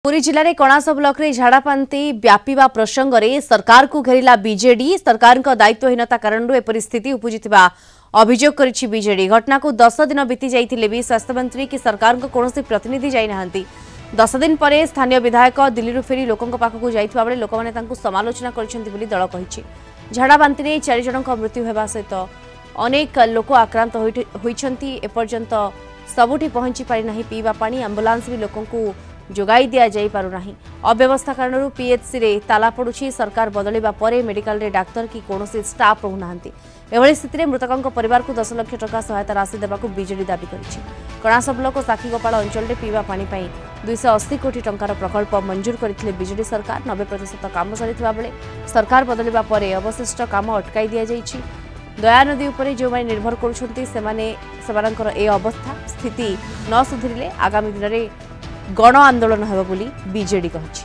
पुरी जिले में कणास ब्लॉक रे झाड़ापांति व्यापीवा प्रसंग में सरकार को घेरिला बीजेडी। सरकार दायित्वहीनता कारण एपरी स्थिति उपजिथिबा अभियोग करिछि बीजेडी। घटना को 10 दिन बीती जाइथिले भी स्वास्थ्य मंत्री कि सरकार को कौनसी प्रतिनिधि जाई नाहंती। 10 दिन पर स्थानीय विधायक दिल्ली फेरी लोकों पाखक जाइथिबा बेले लोक माने तांकु समालोचना करिसेंति बोली दल कहिछि। झाड़ापांति रे 4 जनक मृत्यु हेबा सहित अनेक लोक आक्रांत होइछंती। एपर्यंत सबुठी पहुंची पारि नाही पीवा पानी। एम्बुलेंस भी लोकों को जोगाई दिया जाई पारु नाही। अव्यवस्था कारण पीएचसी रे ताला पड़ुछि। सरकार बदलिबा परे मेडिकल रे डाक्टर की कोनोसी स्टाफ रहु नाहंती। एभଳି स्थिति मृतकंक परिवार को 10 लाख टका सहायता राशि देबाकू बीजेडी दाबी करिछि। कणास ब्लॉक साखीगोपाल अंचल रे पीवा पानी पई 280 कोटी टंकार प्रकल्प मंजूर करथिले बीजेडी सरकार। 90% काम सरिथिबा बेले सरकार बदलिबा परे अवशिष्ट काम अटकाई दिया जाइछि। दया नदी उपरे जो माने निर्भर करूछंती सेमानकर ए अवस्था स्थिति न सुधरिले आगामी दिन रे गण आंदोलन हेबा बोली बीजेडी कहिछि।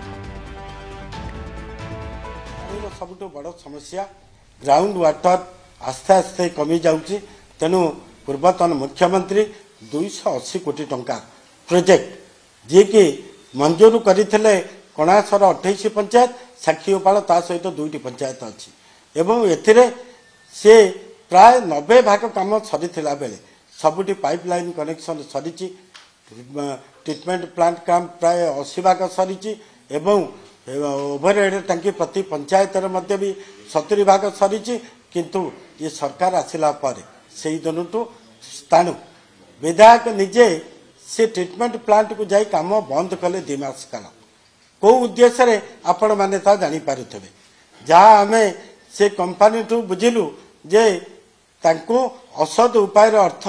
सबुठु बड़ समस्या ग्राउंड वाटर आस्ते आस्ते कमी जाउछि। तेनु पूर्वतन मुख्यमंत्री 280 कोटी टंका प्रोजेक्ट जे कि मंजूर करथिले। कणासर 28 पंचायत साखीगोपाल ता सहित 2टी पंचायत अछि एवं एथिरे से प्राय 90 भाग काम सरीथिला बेले सबुठी पाइपलाइन कनेक्शन सरीछि। ट्रीटमेंट प्लांट काम प्राय 80 भाग सरीछि एवं ओवरहेड टंकी प्रति पंचायत मध्य भी 70 भाग सरीछि। किंतु ये सरकार आसिला पर से दिनटू स्थाणु विधायक निजे से ट्रीटमेंट प्लांट को जाई काम बंद कले 2 मास काल। को उद्देश्य रे आपण माने ता जानि पारुथबे। जहाँ आमे से कंपनी ठू बुझिलु जे तांको असद उपाय अर्थ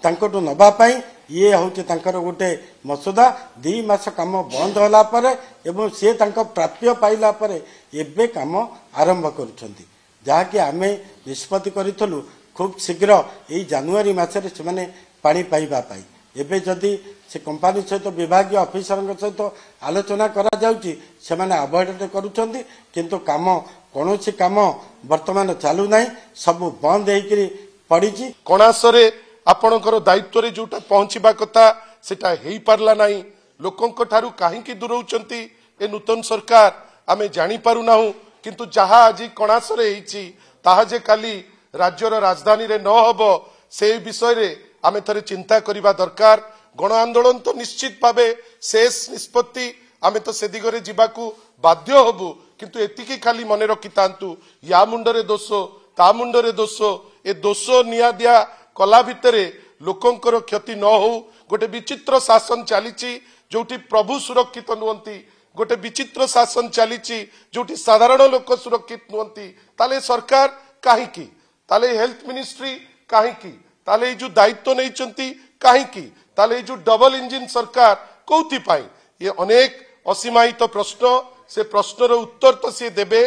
तांको नबा पाई ये होचे तांकर गोटे मसुदा 2 मास काम बंद होला परे एवं से तांको प्राप्य पाइला परे एबे काम आरंभ करूछंती। जहा कि आमे निष्पत्ति करिथलु खूब शीघ्र एई जनवरी मासरे से माने पानी पाइबा पाई। एबे जदि से कंपनी सहित विभागीय ऑफिसर सहित आलोचना करा जाउची से माने अवॉइड करूछंती। किंतु काम कोनोसी काम वर्तमान चालू नाही सब बंद हेकरी पड़ीची। कणासरे आपणकर दायित्व रे जोटा पहुंचीबा कथा सेटा हेई पारला नाही। लोकंक ठारू काहींकी दूरउचंती ए नूतन सरकार आमे जानि पारु नाहु। किंतु जहा आज कणासरे हेइची ताहा जे काली राज्यर राजधानी रे न हबो से विषय रे आमे थरे चिंता करिबा दरकार। गण आंदोलन तो निश्चित भावे शेष निष्पत्ति आमे तो से दिगरे जिबाकू बाध्य हबु। किंतु एतिकी खाली मने रखितांतु या मुंडरे दोष ता मुंडरे दोष ए दोष निया दिया कला भितरे लोकंकर क्षति न हो। गोटे विचित्र शासन चलीची जोटी प्रभु सुरक्षित नुहंती। गोटे विचित्र शासन चलीची जोटी साधारण लोक सुरक्षित नुहंती। ताले सरकार काहीकी ताले हेल्थ मिनिस्ट्री काहीकी ताले जो दायित्व नैचंती काहीकी ताले जो डबल इंजिन सरकार कोथि पाई। ये अनेक असीमायित प्रश्न से प्रश्नर उत्तर तो सी देबे।